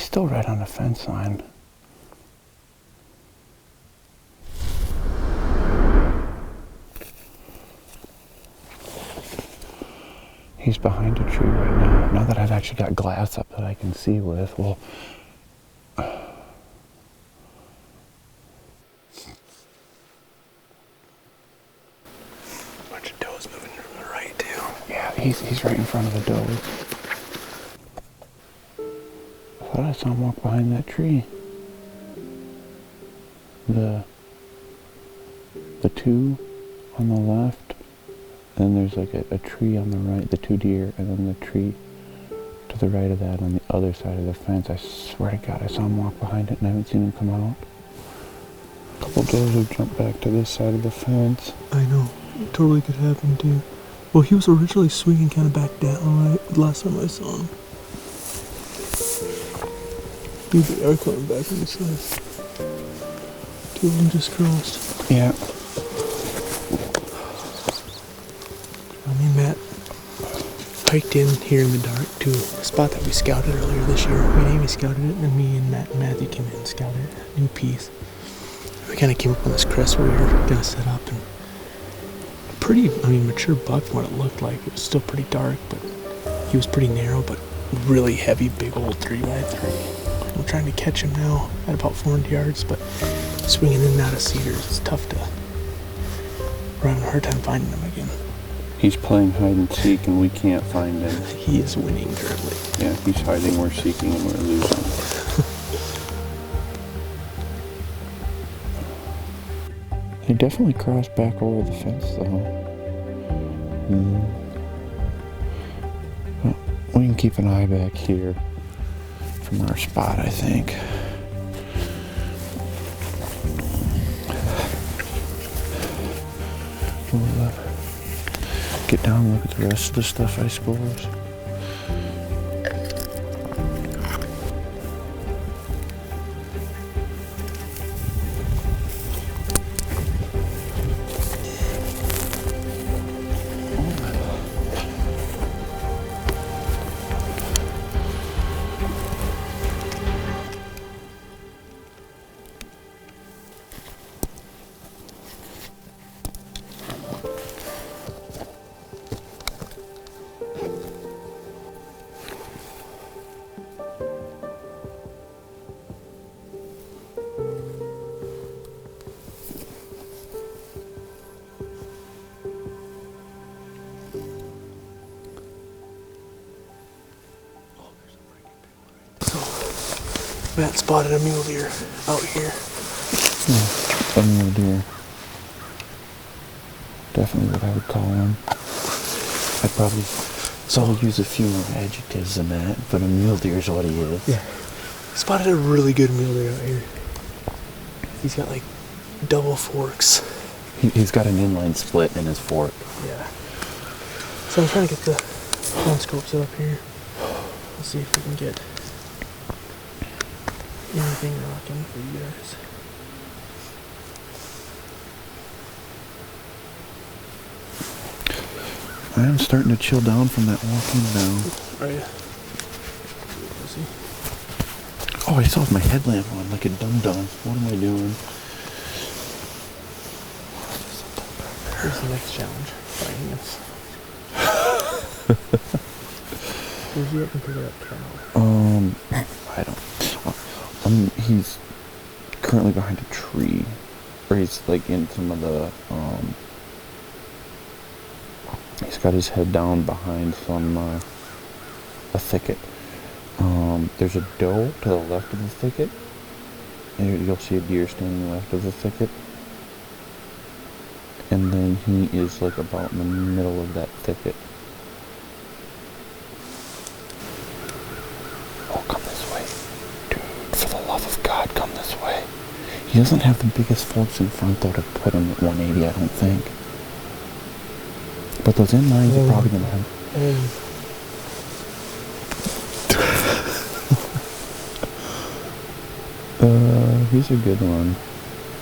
He's still right on the fence line. He's behind a tree right now. Now that I've actually got glass up that I can see with, well... Bunch of does moving from the right, too. Yeah, he's right in front of the doe. I thought I saw him walk behind that tree. The two on the left, and then there's like a tree on the right, the 2 deer, and then the tree to the right of that on the other side of the fence. I swear to God, I saw him walk behind it and I haven't seen him come out. A couple does have jumped back to this side of the fence. I know. It totally could happen too. Well, he was originally swinging kind of back down, right? Last time I saw him. Dude, they are coming back on this side. 2 of them just crossed. Yeah. Me and Matt hiked in here in the dark to a spot that we scouted earlier this year. Me and Amy scouted it, and me and Matt and Matthew came in and scouted it. New piece. We kind of came up on this crest where we were going to set up, and pretty, mature buck from what it looked like. It was still pretty dark, but he was pretty narrow, but really heavy, big old 3x3. We're trying to catch him now at about 400 yards, but swinging in and out of cedars, it's tough to... We're having a hard time finding him again. He's playing hide and seek and we can't find him. He is winning currently. Yeah, he's hiding, we're seeking, and we're losing. They definitely crossed back over the fence though. Well, we can keep an eye back here from our spot, I think. We'll get down and look at the rest of the stuff, I suppose. Matt spotted a mule deer out here. Yeah, a mule deer. Definitely what I would call him. I'd probably use a few more adjectives than that, but a mule deer is what he is. Yeah. Spotted a really good mule deer out here. He's got like double forks. He's got an inline split in his fork. Yeah. So I'm trying to get the phone scope set up here. Let's see if we can get anything rocking for you guys. I am starting to chill down from that walking now. Are you? Oh, I still have my headlamp on like a dum-dum. What am I doing? Here's the next challenge. Finding us. Where's he up and pick it up tomorrow? I don't. He's currently behind a tree, or he's like in some of the. He's got his head down behind some a thicket. There's a doe to the left of the thicket. And you'll see a deer standing left of the thicket. And then he is like about in the middle of that thicket. Oh, come this way. Dude, for the love of God, come this way. He doesn't have the biggest forks in front though to put him at 180, I don't think. But those inlines are probably going to have... He's a good one.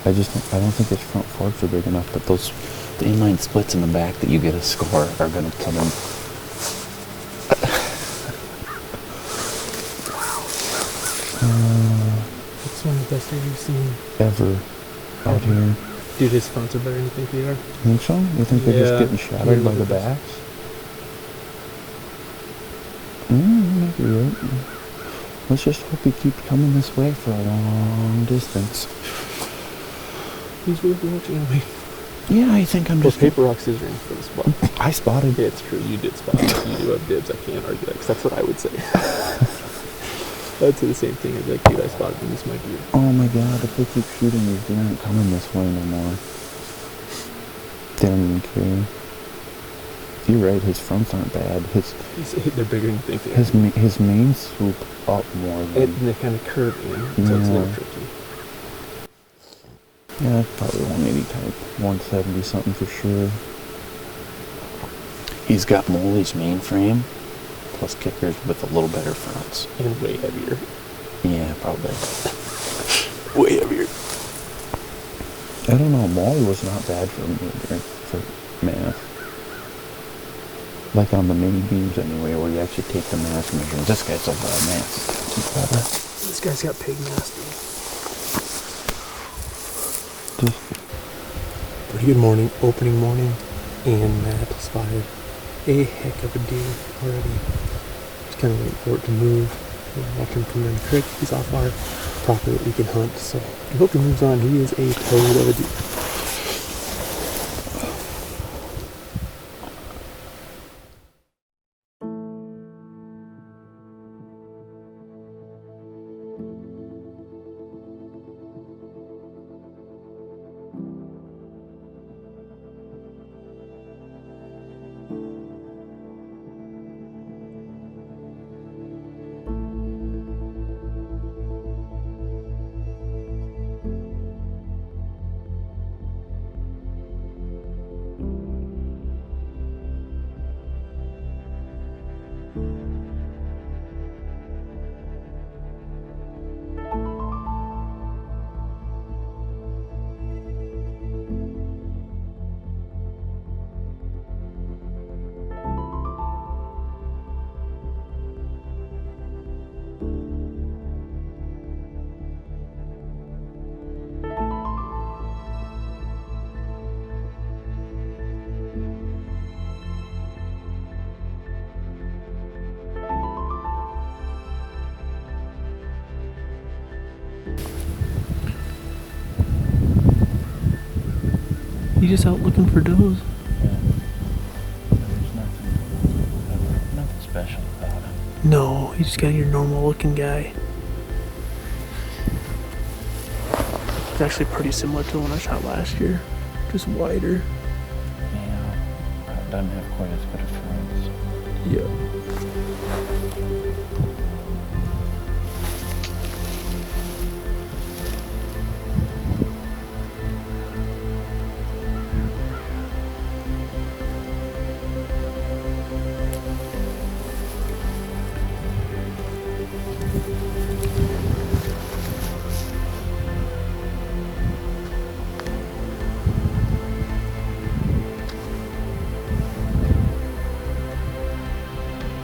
I don't think his front forks are big enough, but the inline splits in the back that you get a score are going to put him. It's one of the best deer we've seen. Ever out here. Dude, his fronts are better than you think they are. Think so? You think they're just getting shadowed by the backs? Maybe right. Let's just hope he keeps coming this way for a long distance. He's worth watching me. Yeah, I think I'm just... paper, rock, scissors for the spot. I spotted. Yeah, it's true. You did spot it. You do have dibs. I can't argue that, because that's what I would say. I'd say the same thing. I'd be like, dude, I spotted him. This is my deer. Oh my god, if they keep shooting, these deer aren't coming this way no more. They don't even care. You're right, his fronts aren't bad. They're bigger than you think they are. His main swoop up more than... And they kind of curve in, so it's a little tricky. Yeah, probably 180 type. 170 something for sure. He's got Moley's mainframe, plus kickers with a little better fronts. And way heavier. Yeah, probably. Way heavier. I don't know, Moley was not bad for math. Like on the mini beams anyway, where you actually take the mass measurements. This guy's so bad, mass. This guy's got pig mass, dude. Pretty good morning, opening morning, and Matt spotted a heck of a deer already. Just kind of waiting for it to move. We're watching him come down the creek. He's off our property that we can hunt, so I hope he moves on. He is a toad of a deer. You just out looking for does? Yeah. There's nothing special about him. No, you just got your normal looking guy. It's actually pretty similar to the one I shot last year, just wider. Yeah, doesn't have quite as good a fronts. Yeah.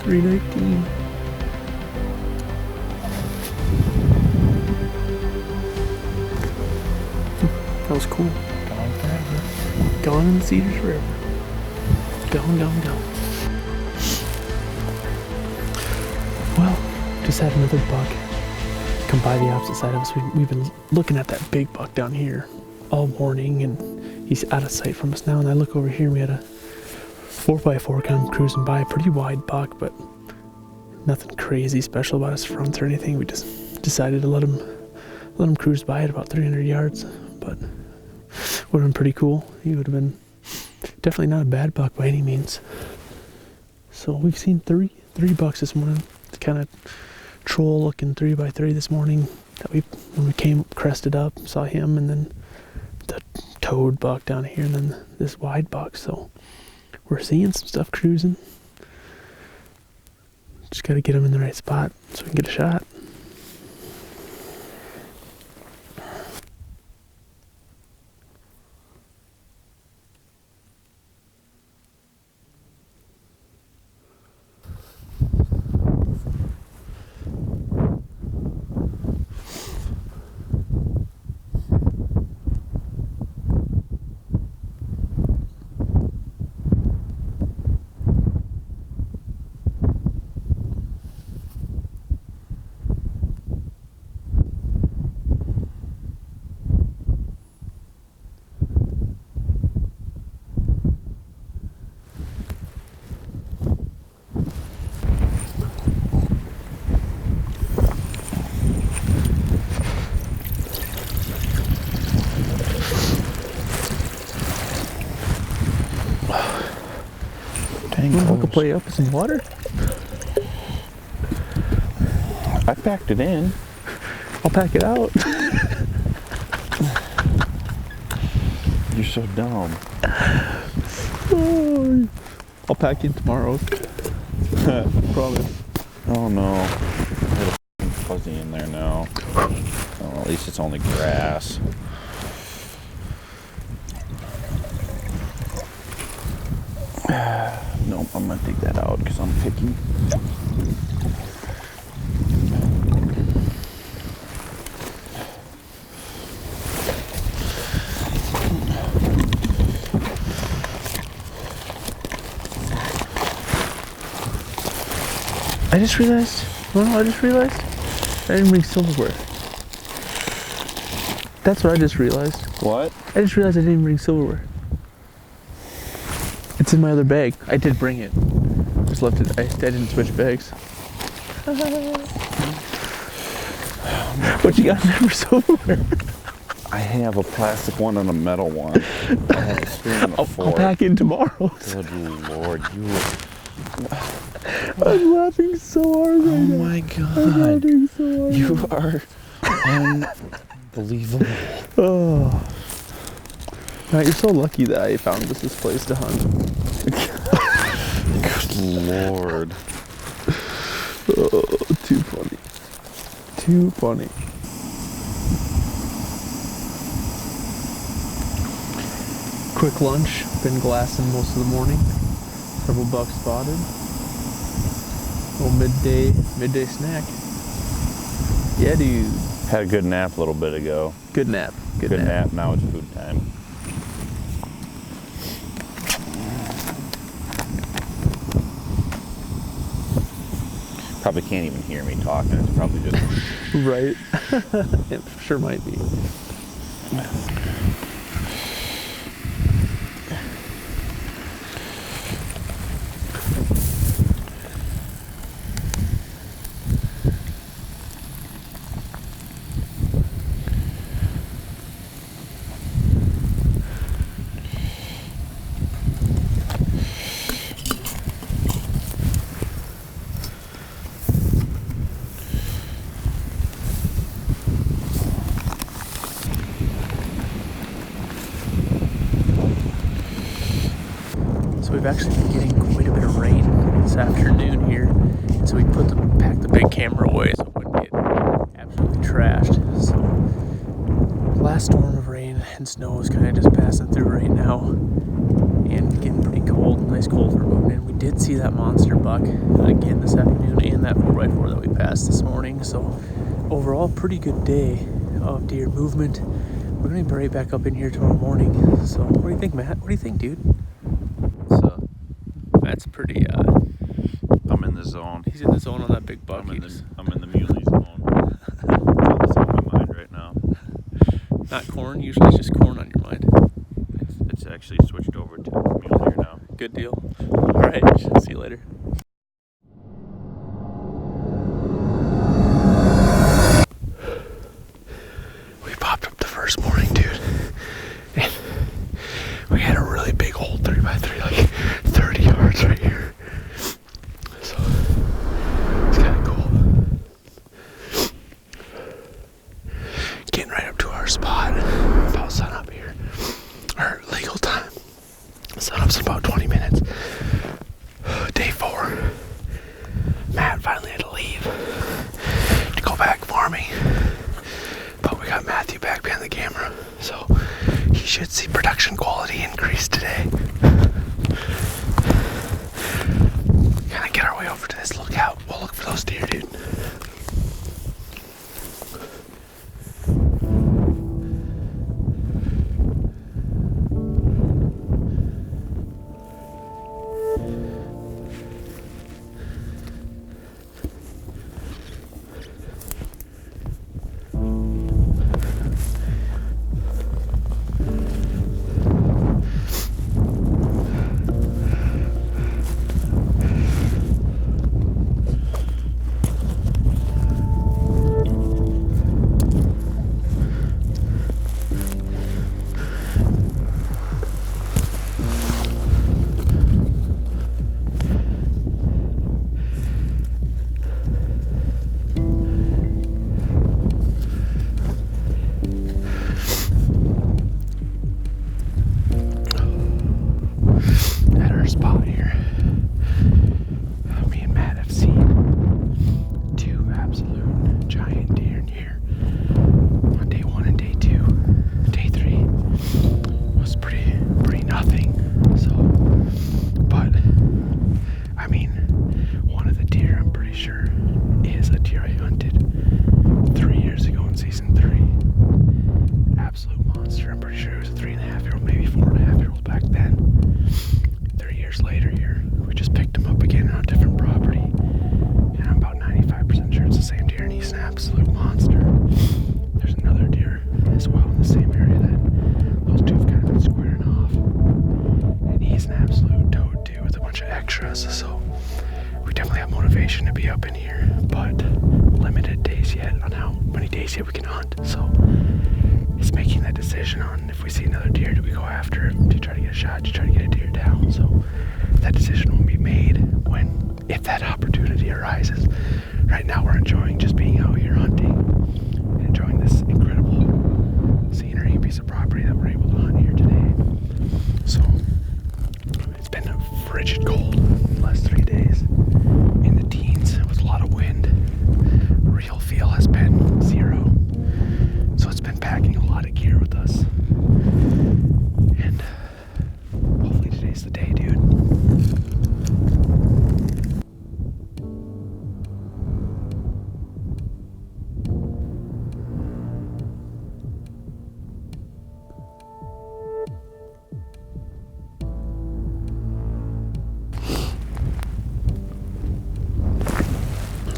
$3.19. That was cool. Gone forever. Gone in the cedars forever. Gone. Well, just had another buck come by the opposite side of us. We've been looking at that big buck down here all morning, and he's out of sight from us now. And I look over here, and we had a 4x4 come cruising by, a pretty wide buck, but nothing crazy special about his fronts or anything. We just decided to let him cruise by at about 300 yards, but would have been pretty cool. He would have been definitely not a bad buck by any means. So we've seen three bucks this morning. It's kind of troll looking 3x3 this morning that when we came crested up, saw him, and then the toad buck down here, and then this wide buck. So we're seeing some stuff cruising. Just got to get him in the right spot so we can get a shot. I could play up with some water. I packed it in. I'll pack it out. You're so dumb. Oh, I'll pack in tomorrow. Promise. Oh no. A little fuzzy in there now. Oh, at least it's only grass. Nope, I'm gonna take that out because I'm picky. I just realized, I didn't bring silverware. That's what I just realized. What? I just realized I didn't bring silverware. It's in my other bag. I did bring it. Just left it. I didn't switch bags. But you got never silverware. I have a plastic one and a metal one. I have a spoon and a fork. I'll pack in tomorrow. Good Lord, you. I'm laughing so hard right now. Oh my God. I'm laughing so hard. You are unbelievable. Oh. Matt, you're so lucky that I found this place to hunt. Good Lord. Oh, too funny. Too funny. Quick lunch. Been glassing most of the morning. Several bucks spotted. Little midday snack. Yeah, dude. Had a good nap a little bit ago. Good nap. Good nap. Now it's food time. Probably can't even hear me talking. It's probably just Right. It sure might be. So we've actually been getting quite a bit of rain this afternoon here. And so we packed the big camera away so it wouldn't get absolutely trashed. So last storm of rain and snow is kind of just passing through right now. And getting pretty cold, nice cold for moving in. We did see that monster buck again this afternoon and that 4x4 that we passed this morning. So overall, pretty good day of deer movement. We're going to be right back up in here tomorrow morning. So what do you think, Matt? What do you think, dude? That's pretty, I'm in the zone. he's in the zone on that big buck. I'm in the muley zone. That's on my mind right now. Not corn, usually it's just corn on your mind. It's actually switched over to muley here now. Good deal. Alright, see you later. We popped up the first morning, dude. And we had a really big old 3x3, like 30 yards right here. So it's kind of cool. Getting right up to our spot about sunup here. Our legal time. Sunup's in about 20 minutes. Day 4. Matt finally had to leave to go back farming. But we got Matthew back behind the camera. So he should see production quality increase today. Kind of get our way over to this lookout. We'll look for those deer, dude. giant deer in here on day 1 and day 2. Day 3 was pretty nothing. So, but I mean, one of the deer I'm pretty sure is a deer I hunted 3 years ago in season 3. Absolute monster. I'm pretty sure it was a 3.5-year-old, maybe 4.5-year-old back then. 3 years later here, we just picked him up again on a different property, and I'm about 95% sure it's the same deer, and he's an absolute monster. There's another deer as well in the same area that those two have kind of been squaring off, and he's an absolute toad too with a bunch of extras. So we definitely have motivation to be up in here, but limited days yet on how many days yet we can hunt. So it's making that decision on if we see another deer, do we go after it to try to get a shot, to try to get a deer down. So that decision will be made if that opportunity arises. Right now we're enjoying just being out here hunting and enjoying this incredible scenery and piece of property that we're able to hunt here today. So it's been a frigid cold the last 3 days in the teens with a lot of wind. Real feel has been 0. So it's been packing a lot of gear with us. And hopefully today's the day, dude.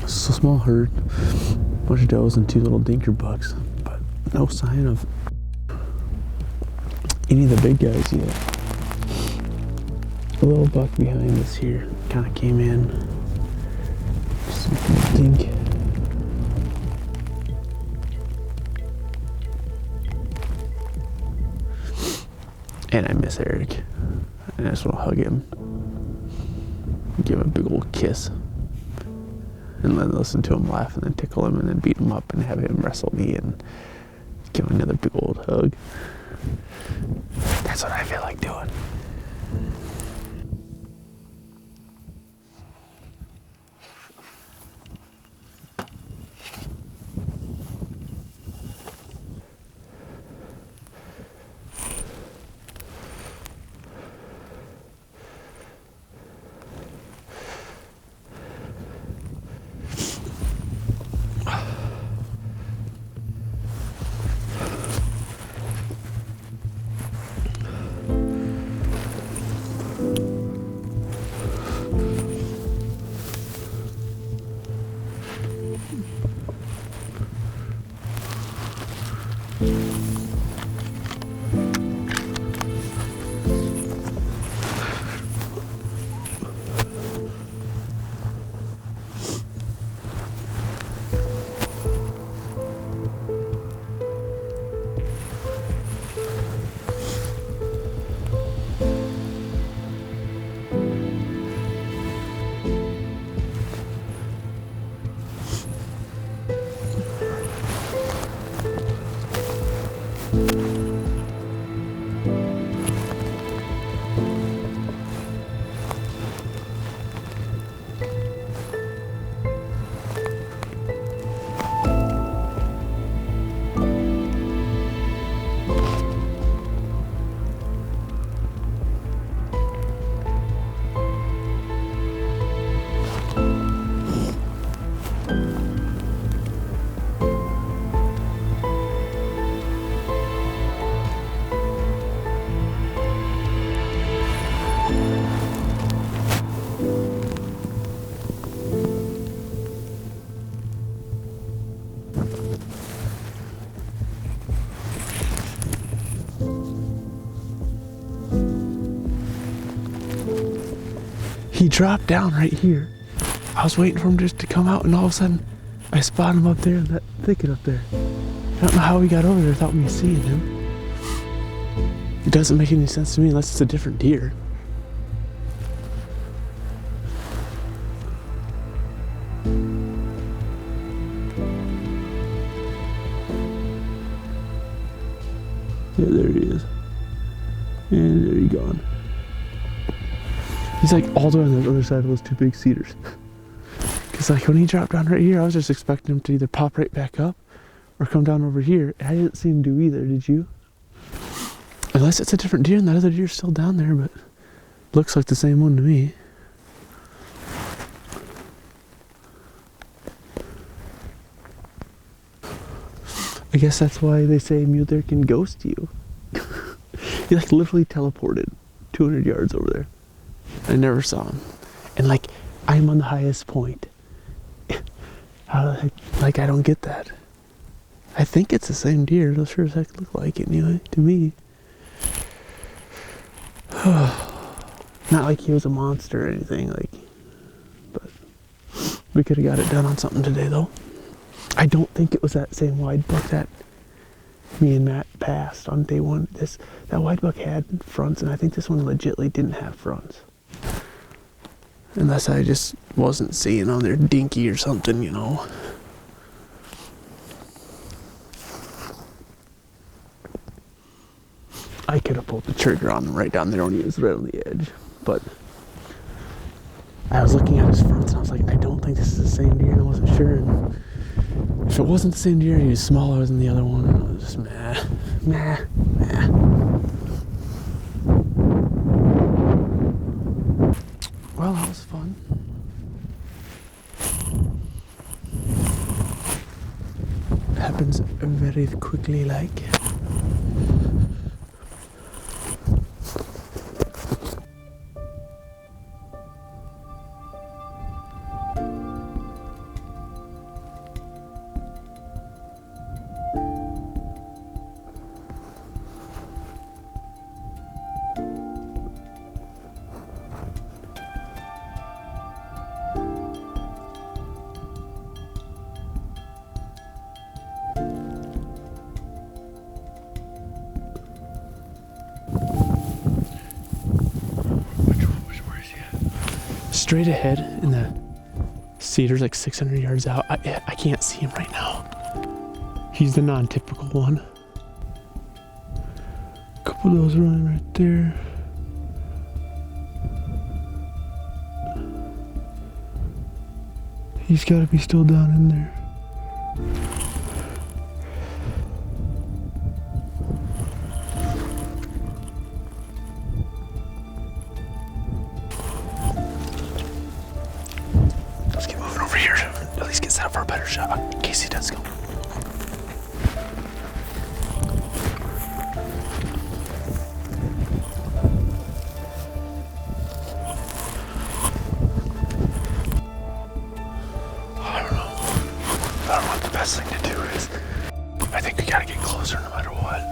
It's a small herd, bunch of does and 2 little dinker bucks, but no sign of any of the big guys yet. A little buck behind us here kind of came in. Just a dink. And I miss Eric. And I just want to hug him, give him a big old kiss, and then listen to him laugh, and then tickle him, and then beat him up and have him wrestle me and give him another big old hug. That's what I feel like doing. He dropped down right here. I was waiting for him just to come out, and all of a sudden, I spotted him up there in that thicket up there. I don't know how he got over there without me seeing him. It doesn't make any sense to me unless it's a different deer. Yeah, there he is. And there he's gone. He's like all the way on the other side of those 2 big cedars. Because like when he dropped down right here, I was just expecting him to either pop right back up or come down over here. I didn't see him do either, did you? Unless it's a different deer and that other deer's still down there, but looks like the same one to me. I guess that's why they say mule deer can ghost you. He like literally teleported 200 yards over there. I never saw him. And like, I'm on the highest point. How the heck, like I don't get that. I think it's the same deer. It'll sure as heck look like it anyway, to me. Not like he was a monster or anything, like, but we could have got it done on something today though. I don't think it was that same wide buck that me and Matt passed on day one. That wide buck had fronts, and I think this one legitly didn't have fronts. Unless I just wasn't seeing on their dinky or something, you know. I could have pulled the trigger on him right down there when he was right on the edge, but I was looking at his fronts and I was like, I don't think this is the same deer, and I wasn't sure. And if it wasn't the same deer, he was smaller than the other one, and I was just meh. Well, that was fun. Happens very quickly, like. Straight ahead in the cedars, like 600 yards out. I can't see him right now. He's the non-typical one. A couple of those running right there. He's got to be still down in there. At least get set up for a better shot in case he does go. I don't know what the best thing to do is. I think we gotta get closer no matter what.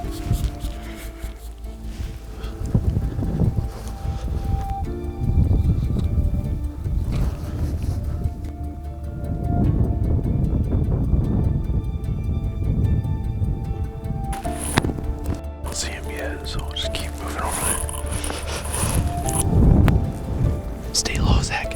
So we'll just keep moving over there. Stay low, Zach.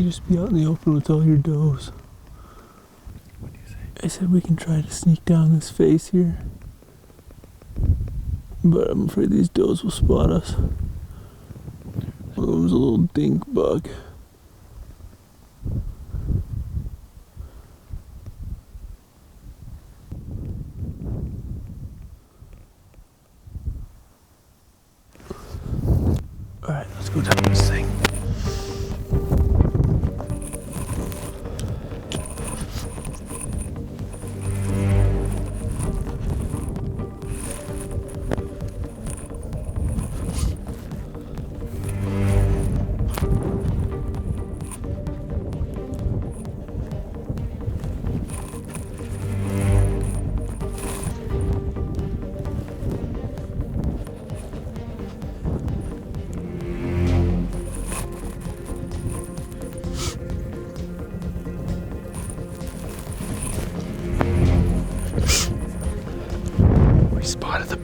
Just be out in the open with all your does. What do you say? I said we can try to sneak down this face here, but I'm afraid these does will spot us. One of them's a little dink bug.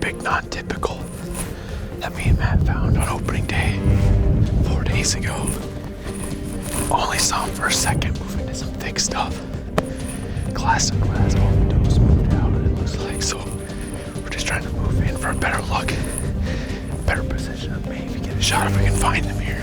big non-typical that me and Matt found on opening day 4 days ago. Only saw him for a second move into some thick stuff. Glass to glass, all the does moved out, it looks like. So we're just trying to move in for a better look, better position, and maybe get a shot if we can find him here.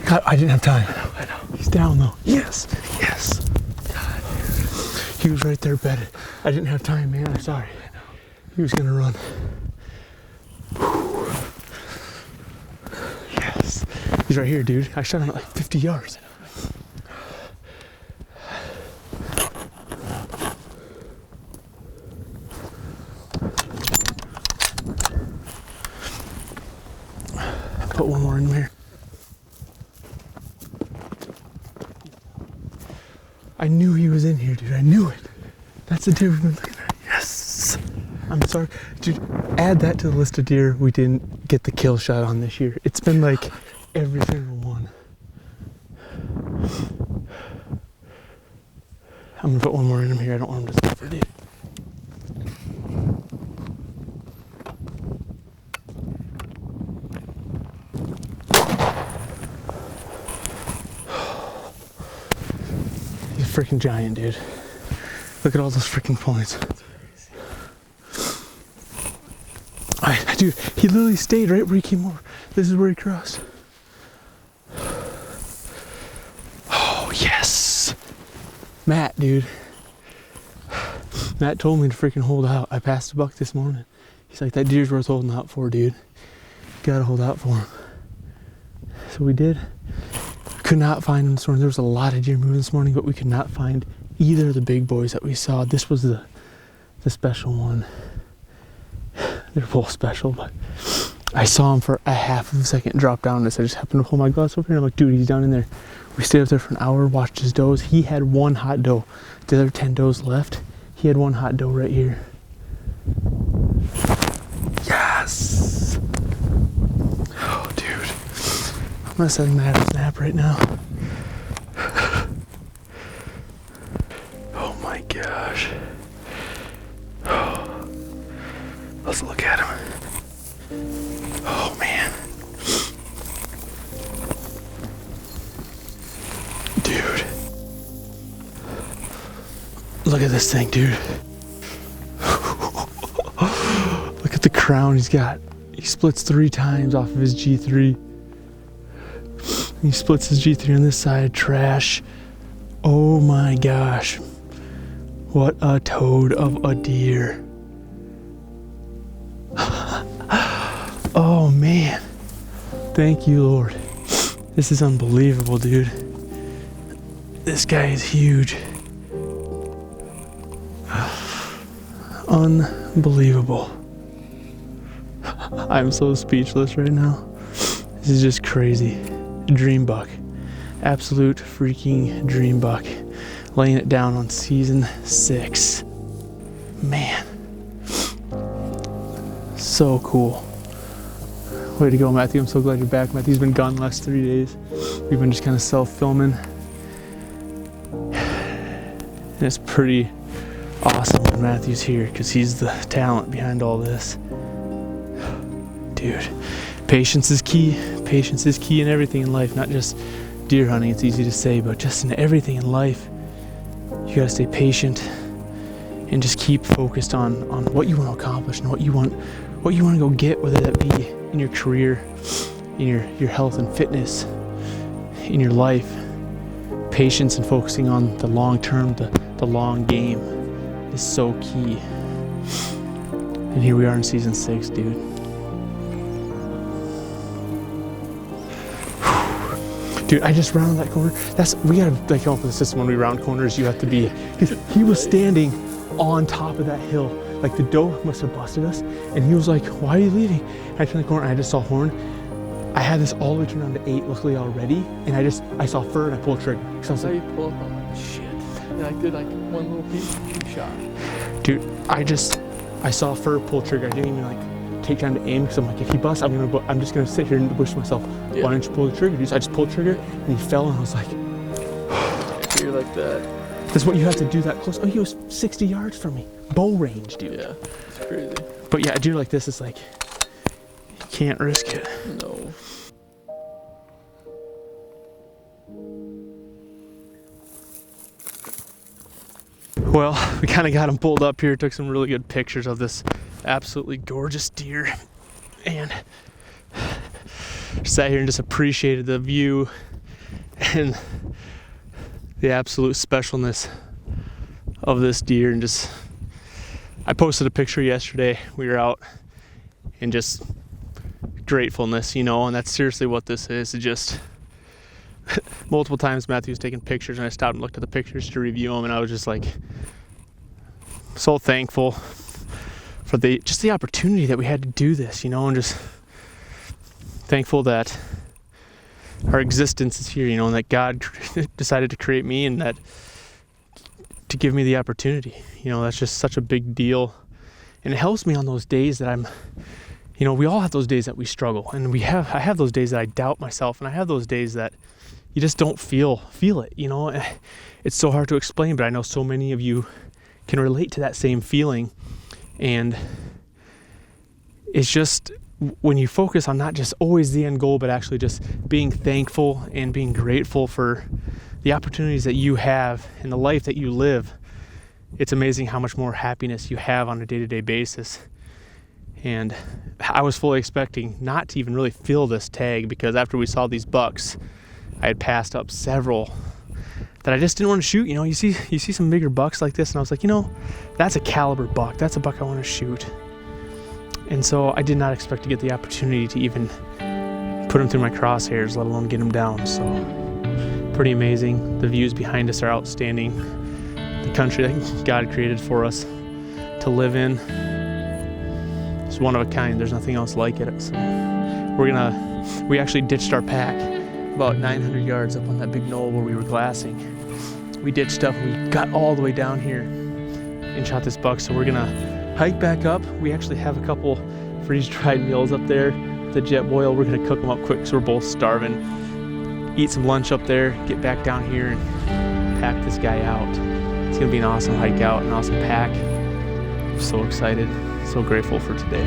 God, I didn't have time. I know. He's down though. Yes, yes. God, he was right there bedded. I didn't have time, man. I'm sorry. He was gonna run. Yes. He's right here, dude. I shot him at like 50 yards. Put one more in there. I knew he was in here, dude. I knew it. That's the deer we've been looking at. Yes. I'm sorry. Dude, add that to the list of deer we didn't get the kill shot on this year. It's been like every single one. I'm gonna put one more in him here. I don't want him to suffer, dude. Freaking giant, dude. Look at all those freaking points. Dude, he literally stayed right where he came over. This is where he crossed. Oh, yes. Matt, dude. Matt told me to freaking hold out. I passed a buck this morning. He's like, that deer's worth holding out for, dude. You gotta hold out for him. So we did. Could not find them this morning. There was a lot of deer moving this morning, but we could not find either of the big boys that we saw. This was the special one. They're both special, but I saw him for a half of a second drop down this. I just happened to pull my glass over here. I'm like, dude, he's down in there. We stayed up there for an hour, watched his does. He had one hot doe. The other 10 does left. He had one hot doe right here. Yes! Oh, dude. I'm gonna send Matt a snap right now. Oh my gosh. Let's look at him. Oh man. Dude. Look at this thing, dude. Look at the crown he's got. He splits 3 times off of his G3. He splits his G3 on this side. Trash. Oh my gosh. What a toad of a deer. Oh man. Thank you, Lord. This is unbelievable, dude. This guy is huge. Unbelievable. I'm so speechless right now. This is just crazy. Dream buck. Absolute freaking dream buck. Laying it down on season 6. Man. So cool. Way to go, Matthew. I'm so glad you're back. Matthew's been gone the last 3 days. We've been just kind of self-filming. And it's pretty awesome when Matthew's here because he's the talent behind all this. Dude, patience is key. Patience is key in everything in life, not just deer hunting, it's easy to say, but just in everything in life. You gotta stay patient and just keep focused on what you want to accomplish and what you want to go get, whether that be in your career, in your health and fitness, in your life. Patience and focusing on the long term, the long game is so key. And here we are in season 6, dude. Dude, I just rounded that corner. We gotta like come up with a system when we round corners. You have to be, because he was standing on top of that hill. Like the doe must have busted us, and he was like, "Why are you leaving?" I turned the corner, and I just saw horn. I had this all the way turned on to 8, luckily already, and I saw fur, and I pulled trigger. So I was How like, you pull up, I'm like, shit. And I did like one little piece, 2 shots. dude, I saw fur, pull trigger. I didn't even like take time to aim because I'm like, if he busts, I'm just gonna sit here and bush myself. Yeah. Why don't you pull the trigger, dude? So I just pulled trigger, and he fell, and I was like, If you're like that, "That's what you have to do that close." Oh, he was 60 yards from me, bow range, dude. yeah, it's crazy. But yeah, a deer like this is like, you can't risk it. No. Well, we kind of got him pulled up here, took some really good pictures of this absolutely gorgeous deer, and sat here and just appreciated the view and the absolute specialness of this deer. And just, I posted a picture yesterday. We were out, and just gratefulness, and that's seriously what this is. It just multiple times Matthew's taking pictures, and I stopped and looked at the pictures to review them, and I was just like so thankful for the opportunity that we had to do this, and just thankful that our existence is here, and that God decided to create me, and that to give me the opportunity. That's just such a big deal, and it helps me on those days that I'm, we all have those days that we struggle, and I have those days that I doubt myself, and I have those days that you just don't feel it, It's so hard to explain, but I know so many of you can relate to that same feeling. And it's just when you focus on not just always the end goal, but actually just being thankful and being grateful for the opportunities that you have and the life that you live, it's amazing how much more happiness you have on a day-to-day basis. And I was fully expecting not to even really feel this tag, because after we saw these bucks, I had passed up several that I just didn't want to shoot. You see some bigger bucks like this, and I was like, that's a caliber buck. That's a buck I want to shoot. And so I did not expect to get the opportunity to even put him through my crosshairs, let alone get him down. So pretty amazing. The views behind us are outstanding. The country that God created for us to live in, it's one of a kind. There's nothing else like it. So we actually ditched our pack about 900 yards up on that big knoll where we were glassing. We ditched up, we got all the way down here and shot this buck. So we're gonna hike back up. We actually have a couple freeze-dried meals up there, the jet boil. We're gonna cook them up quick because we're both starving. Eat some lunch up there, get back down here and pack this guy out. It's gonna be an awesome hike out, an awesome pack. I'm so excited, so grateful for today.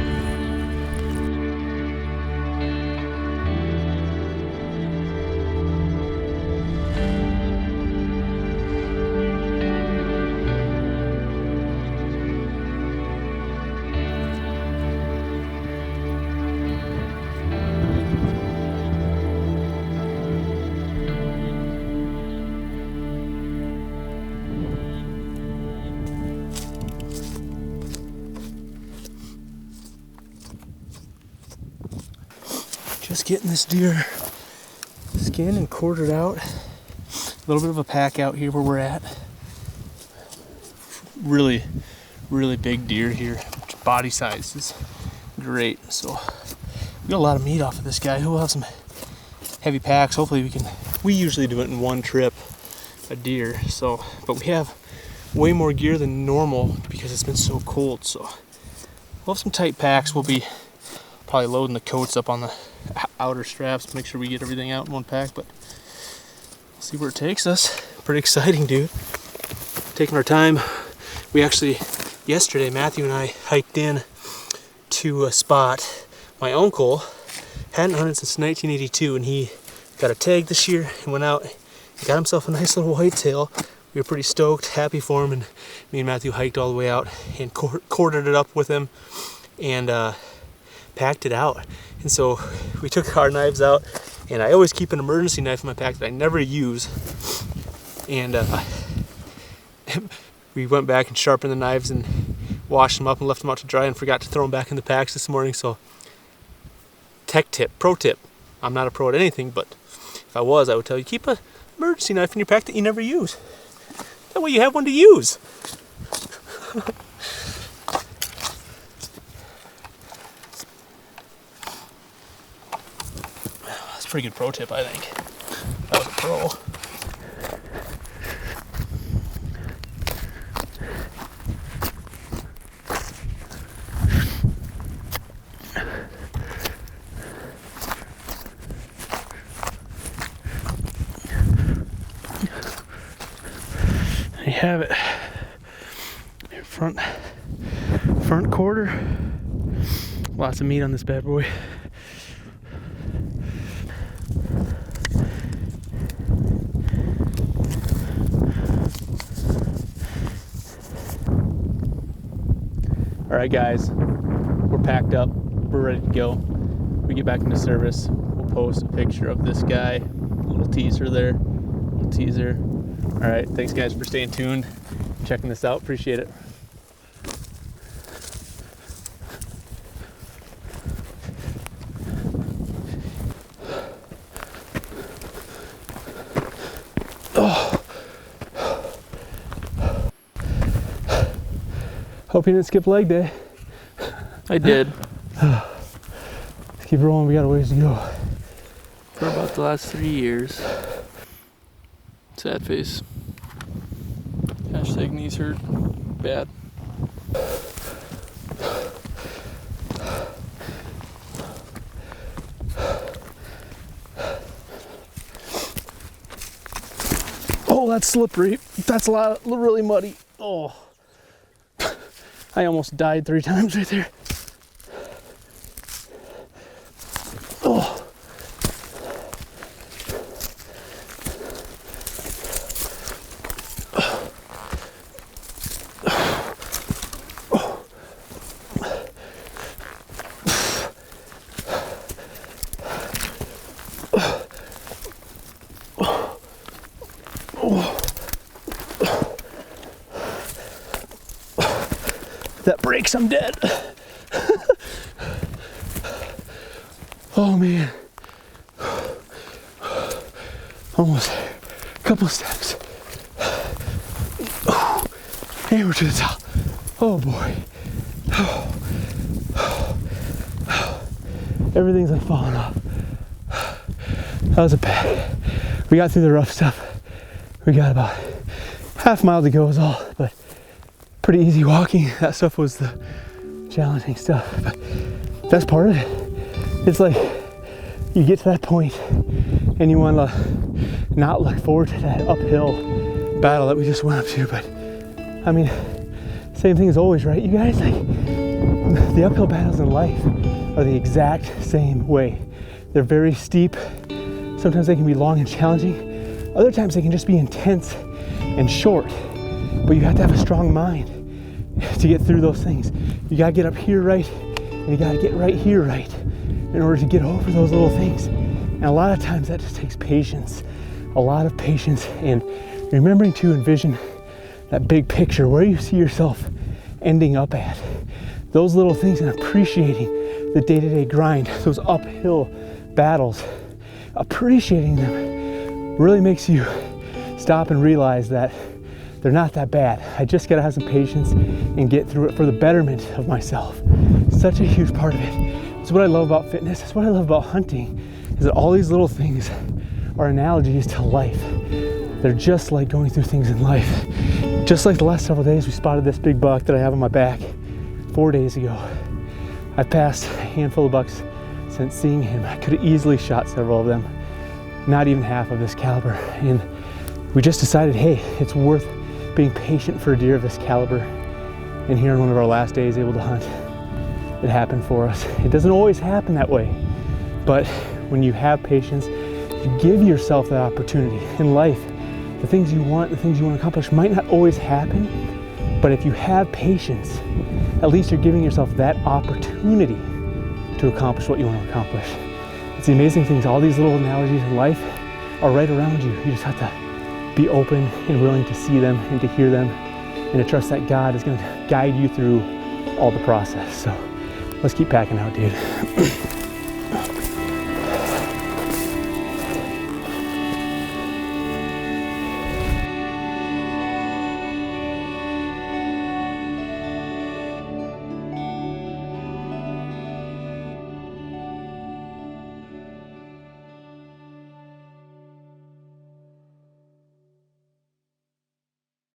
just getting this deer skinned and quartered out. A little bit of a pack out here where we're at. Really, really big deer here. Body size is great. So we got a lot of meat off of this guy. We'll have some heavy packs. Hopefully we usually do it in one trip, a deer. So, but we have way more gear than normal because it's been so cold. So we'll have some tight packs. We'll be probably loading the coats up on the outer straps, make sure we get everything out in one pack, but we'll see where it takes us. Pretty exciting, dude. Taking our time. We actually, yesterday, Matthew and I hiked in to a spot my uncle hadn't hunted since 1982, and he got a tag this year and went out and got himself a nice little whitetail. We were pretty stoked, happy for him, and me and Matthew hiked all the way out and quartered it up with him and packed it out. And so we took our knives out, and I always keep an emergency knife in my pack that I never use. And we went back and sharpened the knives and washed them up and left them out to dry and forgot to throw them back in the packs this morning. So pro tip, I'm not a pro at anything, but if I was, I would tell you, keep an emergency knife in your pack that you never use. That way you have one to use. That's a pretty good pro tip, I think. That was a pro. There you have it. Front quarter. Lots of meat on this bad boy. All right, guys, we're packed up. We're ready to go. We get back into service. We'll post a picture of this guy. A little teaser there. Little teaser. All right, thanks guys for staying tuned, checking this out. Appreciate it. Hope you didn't skip leg day. I did. Let's keep rolling, we got a ways to go. For about the last 3 years. Sad face. Hashtag knees hurt bad. Oh, that's slippery. That's a lot, really muddy. Oh. I almost died 3 times right there. Oh. That breaks, I'm dead. Oh man. Almost there. A couple of steps. Hammer to the top. Oh boy. Everything's like falling off. That was a pack. We got through the rough stuff. We got about half a mile to go is all, but pretty easy walking. That stuff was the challenging stuff, but that's part of it. It's like you get to that point and you want to not look forward to that uphill battle that we just went up to. But I mean, same thing as always, right? You guys, like the uphill battles in life are the exact same way. They're very steep. Sometimes they can be long and challenging. Other times they can just be intense and short. But you have to have a strong mind to get through those things. You gotta get up here right, and you gotta get right here right in order to get over those little things. And a lot of times that just takes patience, a lot of patience, and remembering to envision that big picture, where you see yourself ending up at. Those little things, and appreciating the day-to-day grind, those uphill battles, appreciating them really makes you stop and realize that they're not that bad. I just gotta have some patience and get through it for the betterment of myself. Such a huge part of it. It's what I love about fitness. It's what I love about hunting, is that all these little things are analogies to life. They're just like going through things in life. Just like the last several days, we spotted this big buck that I have on my back 4 days ago. I've passed a handful of bucks since seeing him. I could have easily shot several of them, not even half of this caliber. And we just decided, hey, it's worth being patient for a deer of this caliber. And here on one of our last days able to hunt, it happened for us. It doesn't always happen that way, but when you have patience, you give yourself that opportunity. In life, the things you want to accomplish might not always happen, but if you have patience, at least you're giving yourself that opportunity to accomplish what you want to accomplish. It's the amazing things, all these little analogies in life are right around you. You just have to be open and willing to see them and to hear them and to trust that God is going to guide you through all the process. So let's keep packing out, dude.